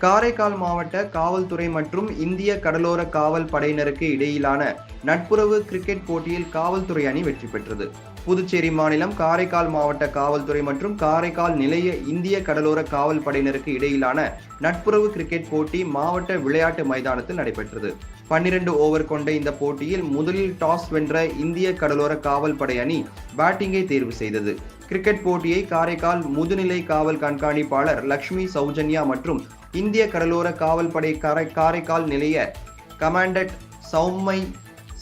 காரைக்கால் மாவட்ட காவல்துறை மற்றும் இந்திய கடலோர காவல் படையினருக்கு இடையிலான நட்புறவு கிரிக்கெட் போட்டியில் காவல்துறை அணி வெற்றி பெற்றது. புதுச்சேரி மாநிலம் காரைக்கால் மாவட்ட காவல்துறை மற்றும் காரைக்கால் நிலைய இந்திய கடலோர காவல் படையினருக்கு இடையிலான நட்புறவு கிரிக்கெட் போட்டி மாவட்ட விளையாட்டு மைதானத்தில் நடைபெற்றது. 12 ஓவர் கொண்ட இந்த போட்டியில் முதலில் டாஸ் வென்ற இந்திய கடலோர காவல் படை அணி பேட்டிங்கை தேர்வு செய்தது. கிரிக்கெட் போட்டியை காரைக்கால் முதுநிலை காவல் கண்காணிப்பாளர் லட்சுமி சௌஜன்யா மற்றும் இந்திய கடலோர காவல் படை காரைக்கால் நிலைய கமாண்டன்ட் சௌமை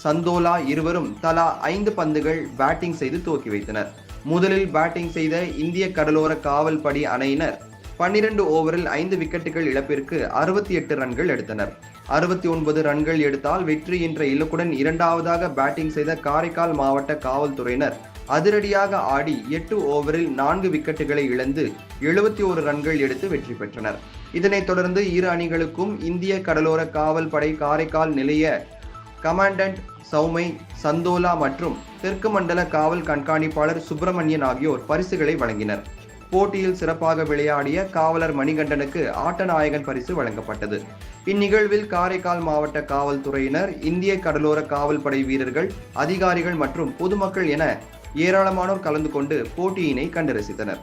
சந்தோலா இருவரும் தலா 5 பந்துகள் பேட்டிங் செய்து துவக்கி வைத்தனர். முதலில் பேட்டிங் செய்த இந்திய கடலோர காவல் படை அணியினர் 12 ஓவரில் 5 விக்கெட்டுகள் இழப்பிற்கு 68 ரன்கள் எடுத்தனர். 69 ரன்கள் எடுத்தால் வெற்றி என்ற இலக்குடன் இரண்டாவதாக பேட்டிங் செய்த காரைக்கால் மாவட்ட காவல்துறையினர் அதிரடியாக ஆடி 8 ஓவரில் 4 விக்கெட்டுகளை இழந்து 71 ரன்கள் எடுத்து வெற்றி பெற்றனர். இதனைத் தொடர்ந்து இரு அணிகளுக்கும் இந்திய கடலோர காவல் படை காரைக்கால் நிலைய கமாண்டன்ட் சௌமை சந்தோலா மற்றும் தெற்கு மண்டல காவல் கண்காணிப்பாளர் சுப்பிரமணியன் ஆகியோர் பரிசுகளை வழங்கினர். போட்டியில் சிறப்பாக விளையாடிய காவலர் மணிகண்டனுக்கு ஆட்டநாயகன் பரிசு வழங்கப்பட்டது. இந்நிகழ்வில் காரைக்கால் மாவட்ட காவல்துறையினர், இந்திய கடலோர காவல் படை வீரர்கள், அதிகாரிகள் மற்றும் பொதுமக்கள் என ஏராளமானோர் கலந்து கொண்டு போட்டியினை கண்டு ரசித்தனர்.